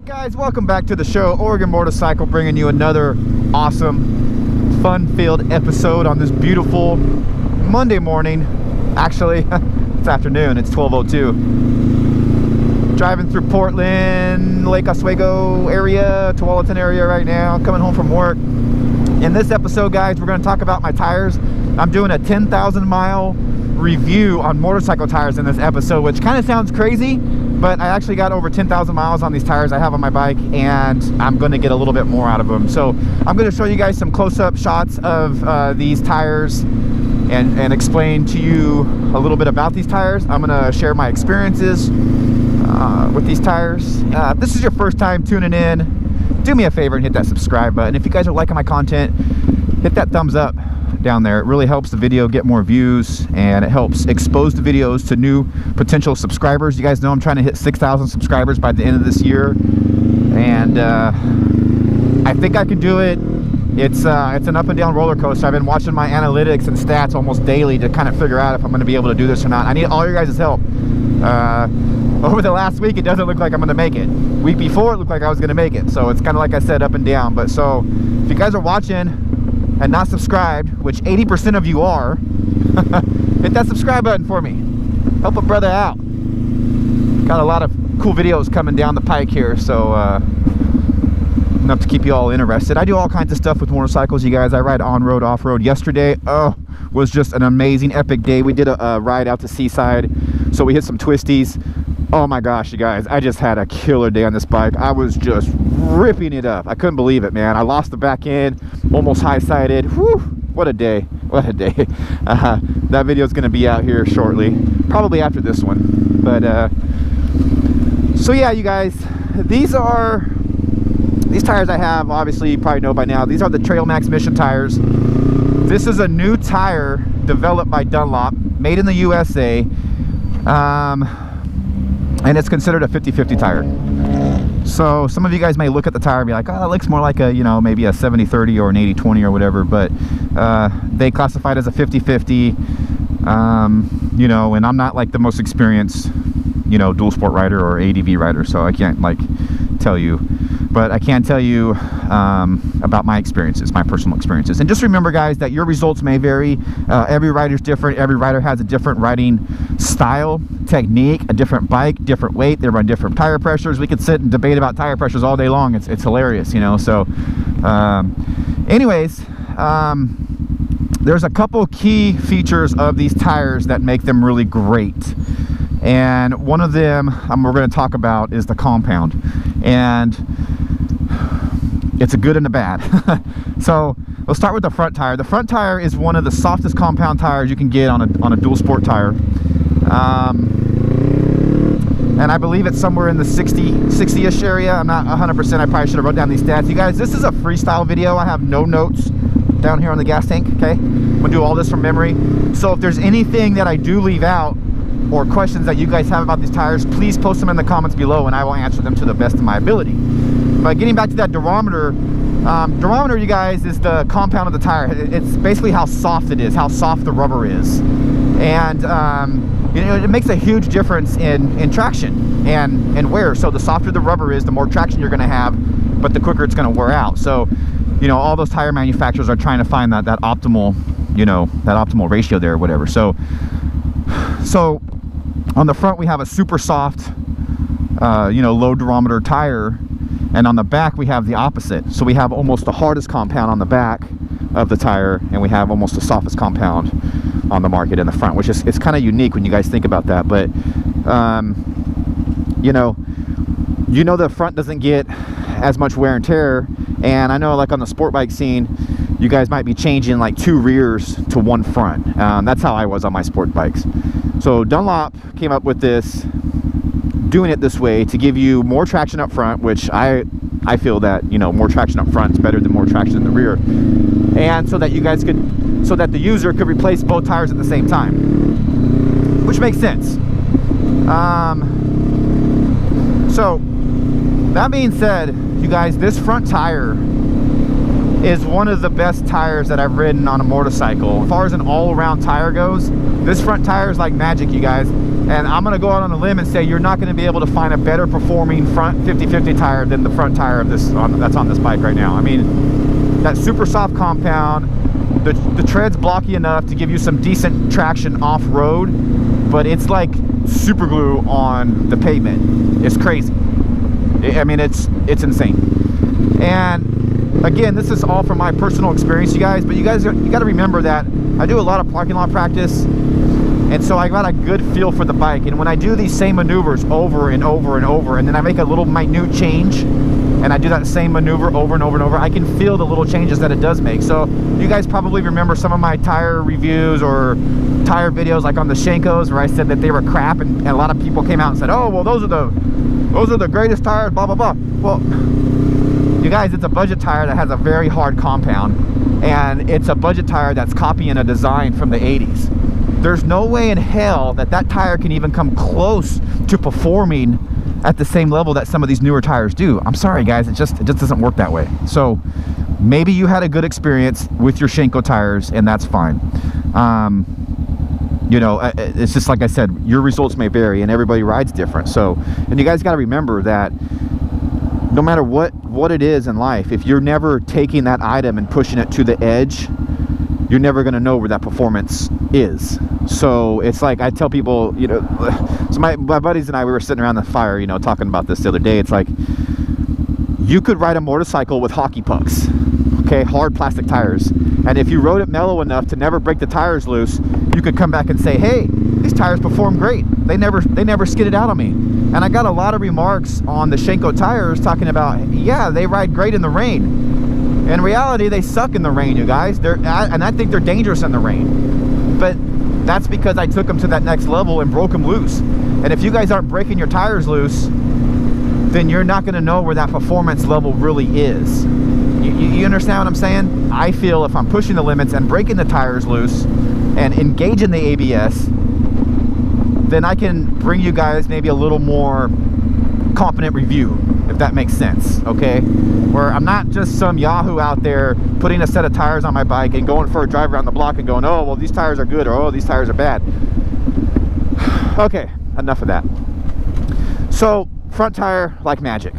Guys, welcome back to the show. Oregon Motorcycle, bringing you another awesome, fun-filled episode on this beautiful Monday morning. Actually, it's afternoon. It's 12:02. Driving through Portland, Lake Oswego area, Tualatin area right now. Coming home from work. In this episode, guys, we're going to talk about my tires. I'm doing a 10,000 mile review on motorcycle tires in this episode, which kind of sounds crazy, but I actually got over 10,000 miles on these tires I have on my bike, and I'm going to get a little bit more out of them. So I'm going to show you guys some close-up shots of these tires and explain to you a little bit about these tires. I'm going to share my experiences with these tires. If this is your first time tuning in, do me a favor and hit that subscribe button. If you guys are liking my content, hit that thumbs up down there. It really helps the video get more views, and it helps expose the videos to new potential subscribers. You guys know I'm trying to hit 6,000 subscribers by the end of this year, and I think I can do it. It's an up and down roller coaster. I've been watching my analytics and stats almost daily to kind of figure out if I'm going to be able to do this or not. I need all your guys' help. Over the last week, it doesn't look like I'm going to make it. Week before, it looked like I was going to make it. So it's kind of like I said, up and down. But so if you guys are watching and not subscribed, which 80% of you are, hit that subscribe button for me. Help a brother out. Got a lot of cool videos coming down the pike here, so enough to keep you all interested. I do all kinds of stuff with motorcycles, you guys. I ride on-road, off-road. Yesterday, was just an amazing, epic day. We did a ride out to Seaside, so we hit some twisties. Oh my gosh, you guys, I just had a killer day on this bike. I was just ripping it up. I couldn't believe it, man. I lost the back end, almost high-sided. Whew, what a day. What a day. That video is going to be out here shortly, probably after this one. But so yeah, you guys, these tires I have, obviously you probably know by now, these are the TrailMax Mission tires. This is a new tire developed by Dunlop, made in the USA, and it's considered a 50-50 tire. So some of you guys may look at the tire and be like, oh, that looks more like a, you know, maybe a 70-30 or an 80-20 or whatever, but they classify it as a 50-50, you know, and I'm not like the most experienced, you know, dual sport rider or ADV rider, so I can't like tell you, but I can tell you about my experiences, my personal experiences. And just remember, guys, that your results may vary. Every rider's different. Every rider has a different riding style, technique, a different bike, different weight. They run different tire pressures. We could sit and debate about tire pressures all day long. It's hilarious, you know. So anyways, there's a couple key features of these tires that make them really great. And one of them we're going to talk about is the compound, and it's a good and a bad. So let's start with the front tire. The front tire is one of the softest compound tires you can get on a dual sport tire, and I believe it's somewhere in the 60-ish area. I'm not 100%. I probably should have wrote down these stats. You guys, this is a freestyle video. I have no notes down here on the gas tank. Okay, I'm gonna do all this from memory, so if there's anything that I do leave out or questions that you guys have about these tires, please post them in the comments below and I will answer them to the best of my ability. But getting back to that durometer, you guys, is the compound of the tire. It's basically how soft it is, how soft the rubber is. And you know, it makes a huge difference in traction and wear. So the softer the rubber is, the more traction you're going to have, but the quicker it's going to wear out. So, you know, all those tire manufacturers are trying to find that optimal, you know, that optimal ratio there or whatever. So on the front we have a super soft, you know, low durometer tire, and on the back we have the opposite. So we have almost the hardest compound on the back of the tire, and we have almost the softest compound on the market in the front, which is, it's kind of unique when you guys think about that. But you know the front doesn't get as much wear and tear, and I know like on the sport bike scene you guys might be changing like 2 rears to 1 front. That's how I was on my sport bikes. So Dunlop came up with this, doing it this way to give you more traction up front, which I feel that, you know, more traction up front is better than more traction in the rear, and so that you guys could, so that the user could replace both tires at the same time, which makes sense. So that being said, you guys, this front tire is one of the best tires that I've ridden on a motorcycle. As far as an all-around tire goes, this front tire is like magic, you guys. And I'm going to go out on a limb and say you're not going to be able to find a better performing front 50/50 tire than the front tire of this that's on this bike right now. I mean, that super soft compound, the tread's blocky enough to give you some decent traction off-road, but it's like super glue on the pavement. It's crazy. I mean, it's insane. And again, this is all from my personal experience, you guys, but you got to remember that I do a lot of parking lot practice, and so I got a good feel for the bike. And when I do these same maneuvers over and over and over, and then I make a little minute change, and I do that same maneuver over and over and over, I can feel the little changes that it does make. So you guys probably remember some of my tire reviews or tire videos, like on the Shenkos, where I said that they were crap, and a lot of people came out and said, oh, well, those are the greatest tires, blah, blah, blah. Well, you guys, it's a budget tire that has a very hard compound, and it's a budget tire that's copying a design from the 80s. There's no way in hell that tire can even come close to performing at the same level that some of these newer tires do. I'm sorry, guys, it just doesn't work that way. So maybe you had a good experience with your Shenko tires, and that's fine. You know, it's just like I said, your results may vary, and everybody rides different. So, and you guys got to remember that no matter what it is in life, if you're never taking that item and pushing it to the edge, you're never going to know where that performance is. So it's like I tell people, you know, so my buddies and I, we were sitting around the fire, you know, talking about this the other day. It's like, you could ride a motorcycle with hockey pucks, okay, hard plastic tires, and if you rode it mellow enough to never break the tires loose, you could come back and say, hey, these tires perform great. They never skidded out on me. And I got a lot of remarks on the Shenko tires talking about, yeah, they ride great in the rain. In reality, they suck in the rain, you guys. And I think they're dangerous in the rain. But that's because I took them to that next level and broke them loose. And if you guys aren't breaking your tires loose, then you're not going to know where that performance level really is. You understand what I'm saying? I feel if I'm pushing the limits and breaking the tires loose and engaging the ABS, then I can bring you guys maybe a little more competent review, if that makes sense, okay? Where I'm not just some yahoo out there putting a set of tires on my bike and going for a drive around the block and going, oh, well, these tires are good, or oh, these tires are bad. Okay, enough of that. So, front tire, like magic.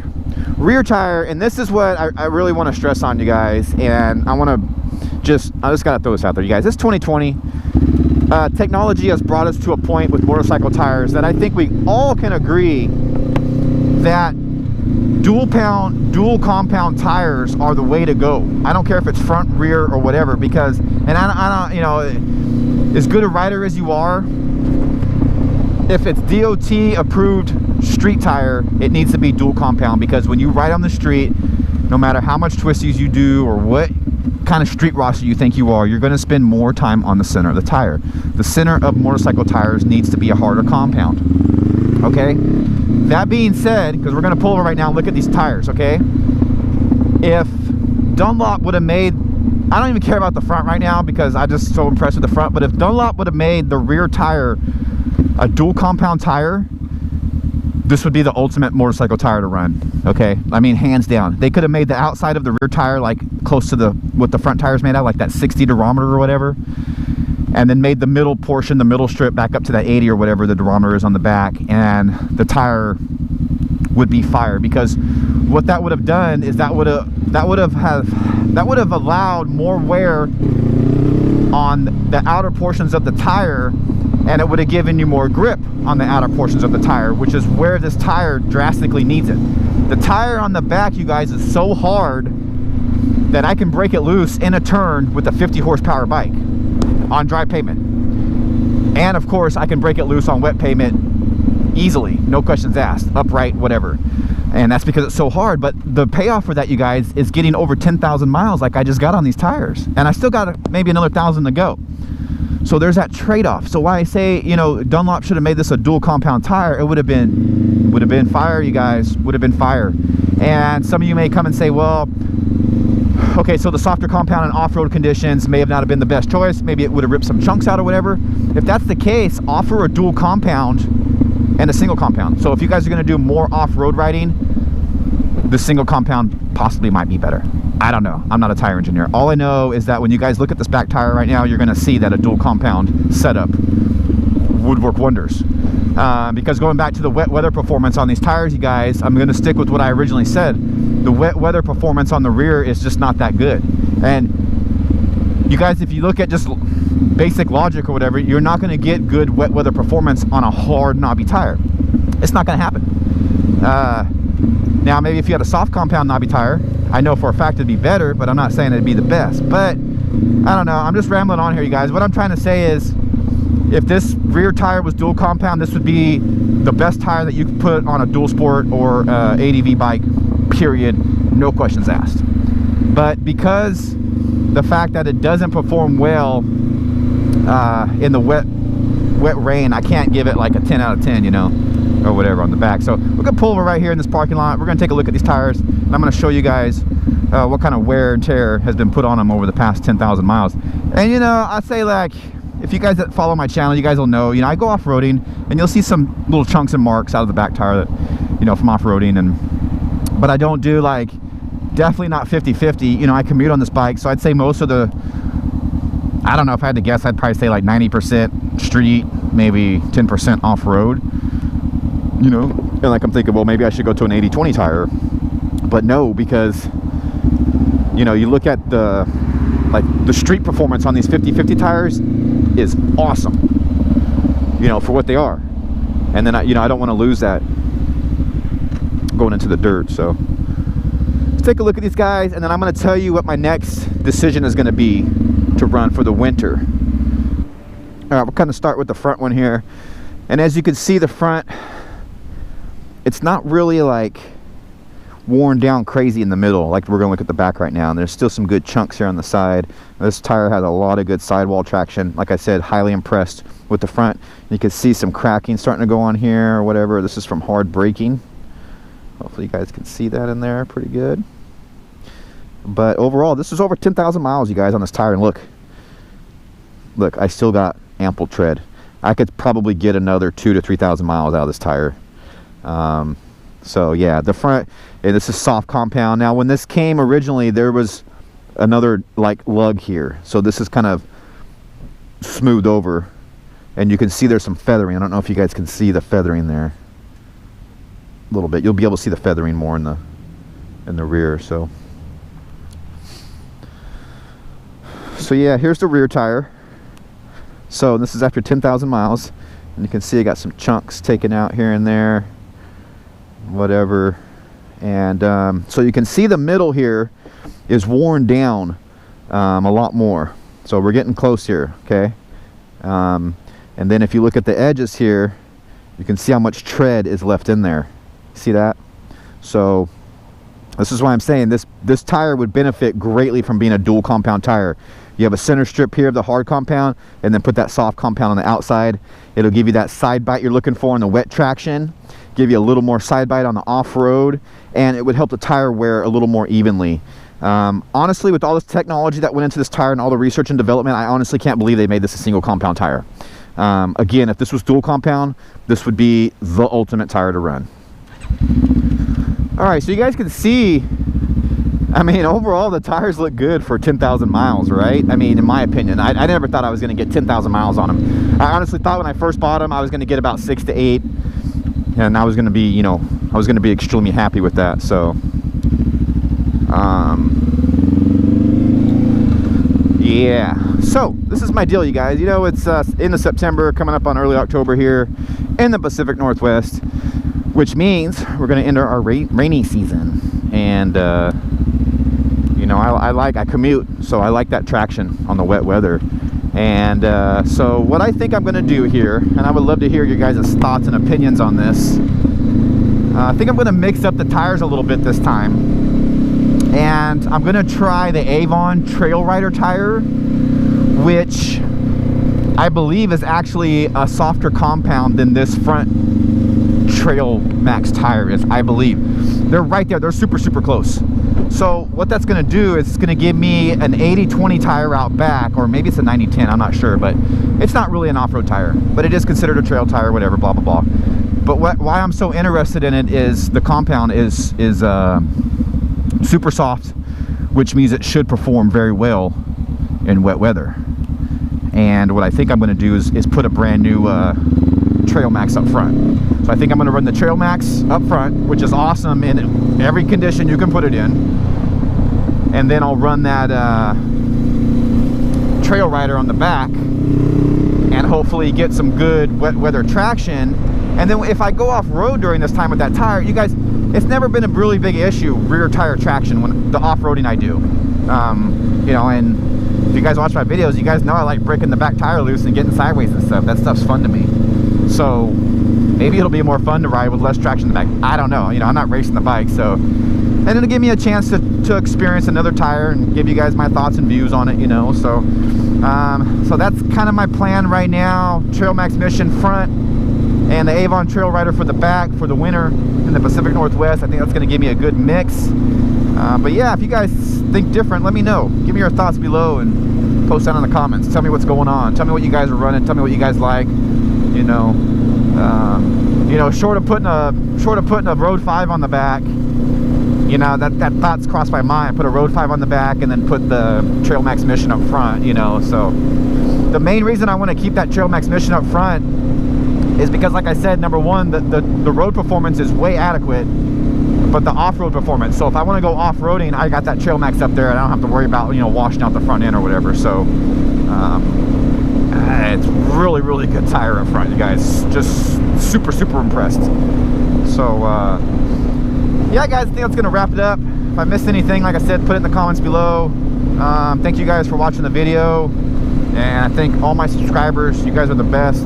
Rear tire, and this is what I really want to stress on you guys, and I just got to throw this out there, you guys. It's 2020. Technology has brought us to a point with motorcycle tires that I think we all can agree that dual compound tires are the way to go. I don't care if it's front, rear, or whatever, because, and I don't, you know, as good a rider as you are, if it's DOT approved street tire, it needs to be dual compound, because when you ride on the street, no matter how much twisties you do or what kind of street roster you think you are, you're going to spend more time on the center of the tire. The center of motorcycle tires needs to be a harder compound, okay? That being said, because we're going to pull over right now and look at these tires, okay? If Dunlop would have made, I don't even care about the front right now because I'm just so impressed with the front, but if Dunlop would have made the rear tire a dual compound tire, this would be the ultimate motorcycle tire to run, okay? I mean, hands down. They could have made the outside of the rear tire like close to what the front tire's made out, like that 60 durometer or whatever, and then made the middle portion, the middle strip, back up to that 80 or whatever the durometer is on the back, and the tire would be fire. Because what that would have done is that would have allowed more wear on the outer portions of the tire, and it would have given you more grip on the outer portions of the tire, which is where this tire drastically needs it. The tire on the back, you guys, is so hard that I can break it loose in a turn with a 50 horsepower bike on dry pavement. And of course, I can break it loose on wet pavement easily, no questions asked, upright, whatever. And that's because it's so hard. But the payoff for that, you guys, is getting over 10,000 miles like I just got on these tires. And I still got maybe another 1,000 to go. So there's that trade-off. So why I say, you know, Dunlop should have made this a dual compound tire, it would have been fire, you guys, would have been fire. And some of you may come and say, well, okay, so the softer compound in off-road conditions may have not have been the best choice. Maybe it would have ripped some chunks out or whatever. If that's the case, offer a dual compound and a single compound. So if you guys are going to do more off-road riding, the single compound possibly might be better. I don't know. I'm not a tire engineer. All I know is that when you guys look at this back tire right now, you're going to see that a dual compound setup would work wonders. Because going back to the wet weather performance on these tires, you guys, I'm going to stick with what I originally said. The wet weather performance on the rear is just not that good. And you guys, if you look at just basic logic or whatever, you're not going to get good wet weather performance on a hard knobby tire. It's not going to happen. Now maybe if you had a soft compound knobby tire, I know for a fact it'd be better, but I'm not saying it'd be the best. But I don't know, I'm just rambling on here, you guys. What I'm trying to say is, if this rear tire was dual compound, this would be the best tire that you could put on a dual sport or ADV bike, period, no questions asked. But because the fact that it doesn't perform well in the wet rain, I can't give it like a 10 out of 10, you know, or whatever on the back. So we're gonna pull over right here in this parking lot. We're gonna take a look at these tires, and I'm gonna show you guys what kind of wear and tear has been put on them over the past 10,000 miles. And you know, I say, like, if you guys that follow my channel, you guys will know, you know, I go off-roading and you'll see some little chunks and marks out of the back tire that, you know, from off-roading. But I don't do, like, definitely not 50-50. You know, I commute on this bike, so I'd say most of the, I don't know, if I had to guess, I'd probably say like 90% street, maybe 10% off-road, you know. And like, I'm thinking, well, maybe I should go to an 80-20 tire. But no, because, you know, you look at the, like, the street performance on these 50-50 tires is awesome, you know, for what they are. And then you know, I don't want to lose that going into the dirt. So let's take a look at these guys, and then I'm going to tell you what my next decision is going to be to run for the winter. All right, we'll kind of start with the front one here. And as you can see, the front, it's not really like worn down crazy in the middle. Like, we're gonna look at the back right now, and there's still some good chunks here on the side. This tire has a lot of good sidewall traction. Like I said, highly impressed with the front. You can see some cracking starting to go on here or whatever. This is from hard braking. Hopefully you guys can see that in there pretty good. But overall, this is over 10,000 miles, you guys, on this tire. And look, I still got ample tread. I could probably get another 2,000 to 3,000 miles out of this tire. So yeah, the front, and this is soft compound. Now, when this came originally, there was another like lug here, so this is kind of smoothed over, and you can see there's some feathering. I don't know if you guys can see the feathering there a little bit. You'll be able to see the feathering more in the rear. So yeah, here's the rear tire. So this is after 10,000 miles, and you can see I got some chunks taken out here and there, whatever. And so you can see the middle here is worn down a lot more. So we're getting close here, okay? And then if you look at the edges here, you can see how much tread is left in there. See that? So this is why I'm saying this tire would benefit greatly from being a dual compound tire. You have a center strip here of the hard compound, and then put that soft compound on the outside. It'll give you that side bite you're looking for in the wet traction, give you a little more side bite on the off-road, and it would help the tire wear a little more evenly. Honestly, with all this technology that went into this tire and all the research and development, I honestly can't believe they made this a single compound tire. Again, if this was dual compound, this would be the ultimate tire to run. All right, so you guys can see, I mean, overall the tires look good for 10,000 miles, right? I mean, in my opinion, I never thought I was going to get 10,000 miles on them. I honestly thought when I first bought them I was going to get about 6 to 8, and I was going to be, you know, I was going to be extremely happy with that. So yeah, so this is my deal, you guys. You know, it's into September, coming up on early October here in the Pacific Northwest, which means we're going to enter our rainy season. And you know, I commute, so I like that traction on the wet weather. And so what I think I'm going to do here, and I would love to hear your guys' thoughts and opinions on this, I think I'm going to mix up the tires a little bit this time, and I'm going to try the Avon Trail Rider tire, which I believe is actually a softer compound than this front TrailMax tire is, I believe. They're right there, they're super close. So what that's going to do is it's going to give me an 80-20 tire out back, or maybe it's a 90-10, I'm not sure, but it's not really an off-road tire, but it is considered a trail tire, whatever, blah blah blah. But why I'm so interested in it is the compound is super soft, which means it should perform very well in wet weather. And what I think I'm going to do is put a brand new TrailMax up front. So I think I'm going to run the TrailMax up front, which is awesome in every condition you can put it in. And then I'll run that Trail Rider on the back and hopefully get some good wet weather traction. And then if I go off-road during this time with that tire, you guys, it's never been a really big issue, rear tire traction, when the off-roading I do. You know, and if you guys watch my videos, you guys know I like breaking the back tire loose and getting sideways and stuff. That stuff's fun to me. So maybe it'll be more fun to ride with less traction in the back. I don't know. You know, I'm not racing the bike, so. And it'll give me a chance to experience another tire and give you guys my thoughts and views on it, you know. So, so that's kind of my plan right now. TrailMax Mission front and the Avon Trail Rider for the back for the winter in the Pacific Northwest. I think that's going to give me a good mix. But yeah, if you guys think different, let me know. Give me your thoughts below and post that in the comments. Tell me what's going on. Tell me what you guys are running. Tell me what you guys like. You know, short of putting a Road 5 on the back. You know, that thought's crossed my mind. Put a Road 5 on the back and then put the TrailMax Mission up front. You know, so the main reason I want to keep that TrailMax Mission up front is because, like I said, number one, the road performance is way adequate, but the off-road performance. So if I want to go off-roading, I got that TrailMax up there, and I don't have to worry about, you know, washing out the front end or whatever. So it's really, really good tire up front, you guys. Just super, super impressed. So yeah, guys, I think that's gonna wrap it up. If I missed anything, like I said, put it in the comments below. Thank you guys for watching the video, and I thank all my subscribers. You guys are the best.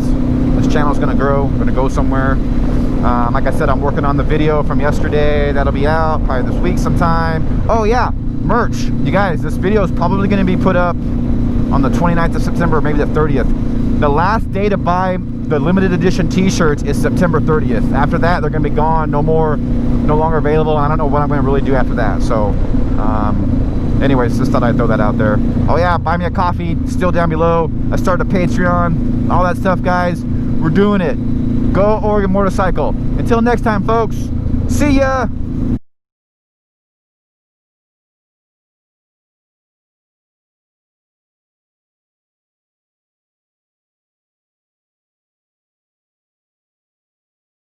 This channel is gonna grow, gonna go somewhere. Like I said, I'm working on the video from yesterday. That'll be out probably this week sometime. Oh yeah, merch. You guys, this video is probably gonna be put up on the 29th of September, or maybe the 30th. The last day to buy the limited edition t-shirts is September 30th. After that, they're gonna be gone, no longer available. I don't know what I'm gonna really do after that. So anyways, just thought I'd throw that out there. Oh yeah, buy me a coffee, still down below. I started a Patreon, all that stuff, guys. We're doing it. Go Oregon Motorcycle. Until next time, folks, see ya.